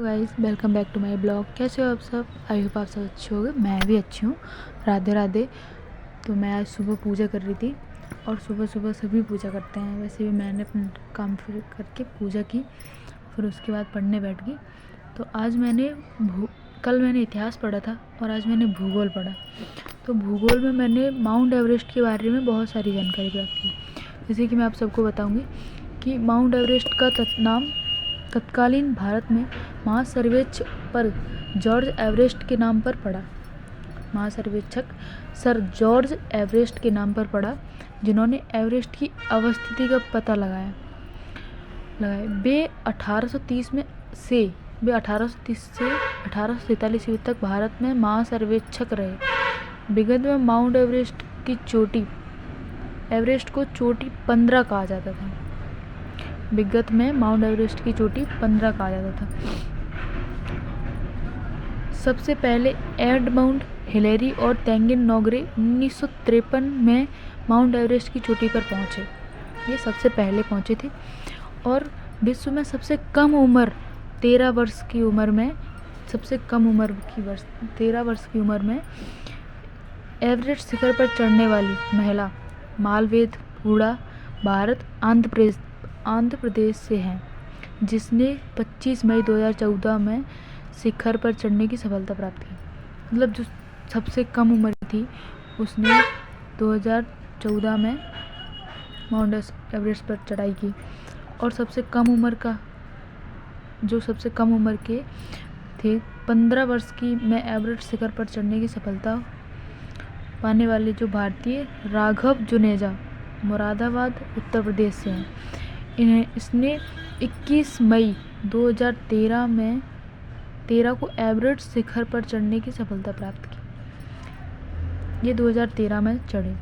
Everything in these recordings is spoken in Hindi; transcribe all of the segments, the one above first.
Guys, welcome back to my blog. कैसे हो आप सब? आई होप आप सब अच्छे होंगे। मैं भी अच्छी हूँ। राधे राधे। तो मैं आज सुबह पूजा कर रही थी और सुबह सुबह सभी पूजा करते हैं। वैसे भी मैंने अपना काम फिर करके पूजा की, फिर उसके बाद पढ़ने बैठ गई। तो आज कल मैंने इतिहास पढ़ा था और आज मैंने भूगोल पढ़ा। तो भूगोल में मैंने माउंट एवरेस्ट के बारे में बहुत सारी जानकारी प्राप्त की। जैसे कि मैं आप सबको बताऊँगी कि माउंट एवरेस्ट का नाम तत्कालीन भारत में महासर्वेक्षक पर जॉर्ज एवरेस्ट के नाम पर पड़ा। महासर्वेक्षक सर जॉर्ज एवरेस्ट के नाम पर पड़ा, जिन्होंने एवरेस्ट की अवस्थिति का पता लगाया। वे 1830 से 1843 ईस्वी तक भारत में महासर्वेक्षक रहे। विगत में माउंट एवरेस्ट को चोटी 15 कहा जाता था। विगत में माउंट एवरेस्ट की चोटी 15 कहा जाता था। सबसे पहले एडमंड हिलेरी और तेंगिन नोगरे 1953 में माउंट एवरेस्ट की चोटी पर पहुंचे। ये सबसे पहले पहुंचे थे। और विश्व में सबसे कम उम्र 13 वर्ष की उम्र में एवरेस्ट शिखर पर चढ़ने वाली महिला मालवेद भारत आंध्र प्रदेश से हैं, जिसने 25 मई 2014 में शिखर पर चढ़ने की सफलता प्राप्त की। मतलब जो सबसे कम उम्र थी उसने 2014 में माउंट एवरेस्ट पर चढ़ाई की। और सबसे कम उम्र के थे 15 वर्ष की में एवरेस्ट शिखर पर चढ़ने की सफलता पाने वाले जो भारतीय राघव जुनेजा मुरादाबाद उत्तर प्रदेश से हैं। इसने 21 मई 2013 को एवरेस्ट शिखर पर चढ़ने की सफलता प्राप्त की। ये 2013 में चढ़े।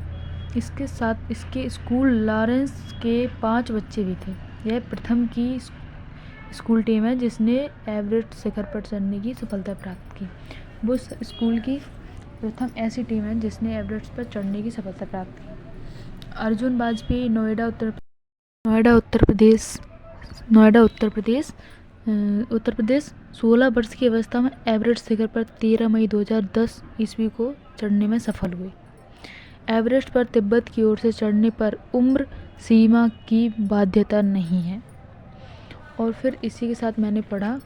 इसके साथ इसके स्कूल लॉरेंस के 5 बच्चे भी थे। यह प्रथम की स्कूल टीम है जिसने एवरेस्ट शिखर पर चढ़ने की सफलता प्राप्त की। वो स्कूल की प्रथम ऐसी टीम है जिसने एवरेस्ट पर चढ़ने की सफलता प्राप्त की। अर्जुन वाजपेयी नोएडा उत्तर प्रदेश 16 वर्ष की अवस्था में एवरेस्ट शिखर पर 13 मई 2010 ईस्वी को चढ़ने में सफल हुए। एवरेस्ट पर तिब्बत की ओर से चढ़ने पर उम्र सीमा की बाध्यता नहीं है। और फिर इसी के साथ मैंने पढ़ा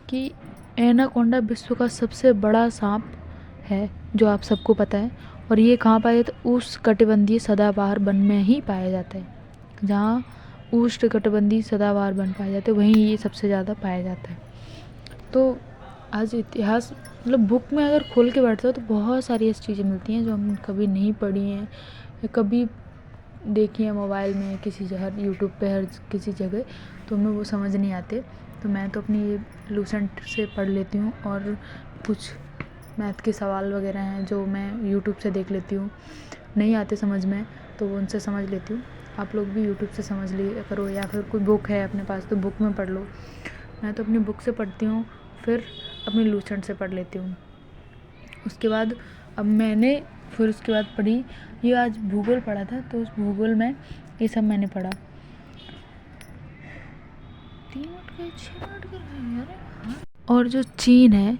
कि एनाकोंडा विश्व का सबसे बड़ा सांप है, जो आप सबको पता है। और ये कहाँ पाया जाता है? उष्णकटिबंधीय सदाबहार वन में ही पाया जाता है। जहाँ उष्णकटिबंधीय सदाबहार वन पाए जाते हैं वहीं ये सबसे ज़्यादा पाया जाता है। तो आज इतिहास मतलब बुक में अगर खोल के बैठते हो तो बहुत सारी ऐसी चीज़ें मिलती हैं जो हम कभी नहीं पढ़ी हैं या कभी देखी हैं मोबाइल में किसी जगह, यूट्यूब पे, हर किसी जगह, तो हमें वो समझ नहीं आते। तो मैं तो अपनी ये लूसेंट से पढ़ लेती हूँ। और कुछ मैथ के सवाल वगैरह हैं जो मैं यूट्यूब से देख लेती हूँ, नहीं आते समझ में तो वो उनसे समझ लेती हूँ। आप लोग भी यूट्यूब से समझ लिया करो, या फिर कोई बुक है अपने पास तो बुक में पढ़ लो। मैं तो अपनी बुक से पढ़ती हूँ, फिर अपनी लूसेंट से पढ़ लेती हूँ। उसके बाद फिर उसके बाद पढ़ी, ये आज भूगोल पढ़ा था तो उस भूगोल में ये सब मैंने पढ़ा। 3 मिनट के 6 मिनट कर रहे हैं यार। और जो चीन है,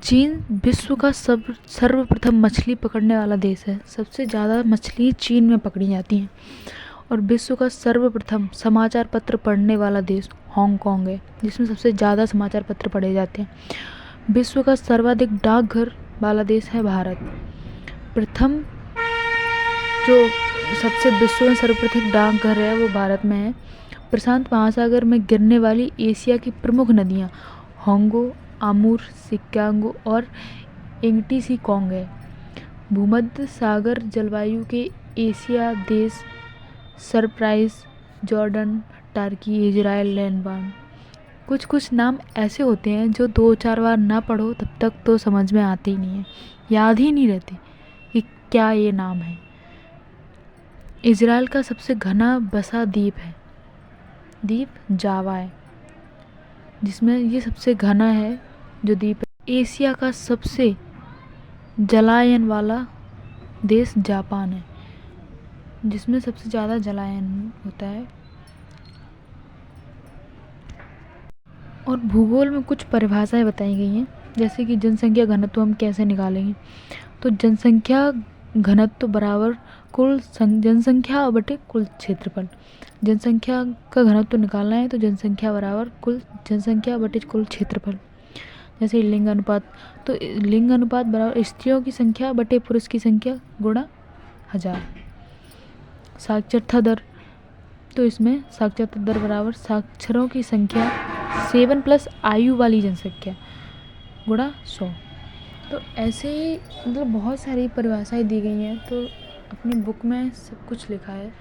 चीन विश्व का सर्वप्रथम मछली पकड़ने वाला देश है। सबसे ज़्यादा मछली चीन में पकड़ी जाती हैं। और विश्व का सर्वप्रथम समाचार पत्र पढ़ने वाला देश हांगकांग है, जिसमें सबसे ज़्यादा समाचार पत्र पढ़े जाते हैं। विश्व का सर्वाधिक डाकघर वाला देश है भारत। प्रथम जो सबसे विश्व में सर्वप्रथम डाकघर है वो भारत में है। प्रशांत महासागर में गिरने वाली एशिया की प्रमुख नदियाँ होंगो, आमूर, सिक्यांगो और इंग्टिसिकोंग है। भूमध्य सागर जलवायु के एशिया देश surprise, Jordan, Turkey, Israel, Lebanon. कुछ नाम ऐसे होते हैं जो 2-4 बार ना पढ़ो तब तक तो समझ में आते ही नहीं है, याद ही नहीं रहते कि क्या ये नाम है। इजराइल का सबसे घना बसा द्वीप जावा है, जिसमें ये सबसे घना है जो द्वीप है। एशिया का सबसे जलायन वाला देश जापान है, जिसमें सबसे ज़्यादा जलायन होता है। और भूगोल में कुछ परिभाषाएं बताई गई हैं, जैसे कि जनसंख्या घनत्व हम कैसे निकालेंगे। तो जनसंख्या घनत्व बराबर जनसंख्या बटे कुल क्षेत्रफल। जनसंख्या का घनत्व निकालना है तो जनसंख्या बराबर कुल जनसंख्या बटे कुल क्षेत्रफल। जैसे लिंग अनुपात, तो लिंग अनुपात बराबर स्त्रियों की संख्या बटे पुरुष की संख्या गुणा 1000। साक्षरता दर, तो इसमें साक्षरता दर बराबर साक्षरों की संख्या 7+ आयु वाली जनसंख्या गुणा 100। तो ऐसे ही मतलब बहुत सारी परिभाषाएं दी गई हैं। तो अपनी बुक में सब कुछ लिखा है।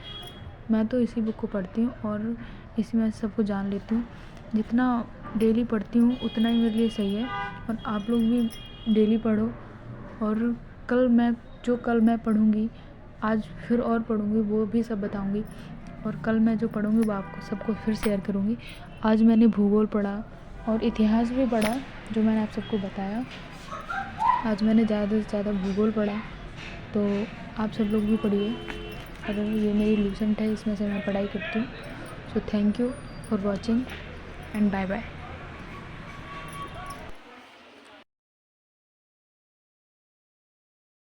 मैं तो इसी बुक को पढ़ती हूँ और इसी में सब कुछ जान लेती हूँ। जितना डेली पढ़ती हूँ उतना ही मेरे लिए सही है। और आप लोग भी डेली पढ़ो। और कल मैं पढ़ूँगी, आज फिर और पढ़ूँगी, वो भी सब बताऊँगी। और कल मैं जो पढ़ूँगी वो आपको सबको फिर शेयर करूँगी। आज मैंने भूगोल पढ़ा और इतिहास भी पढ़ा, जो मैंने आप सबको बताया। आज मैंने ज़्यादा से ज़्यादा भूगोल पढ़ा, तो आप सब लोग भी पढ़िए। और ये मेरी लूसेंट है, इसमें से मैं पढ़ाई करती हूँ। So thank you for watching and bye bye.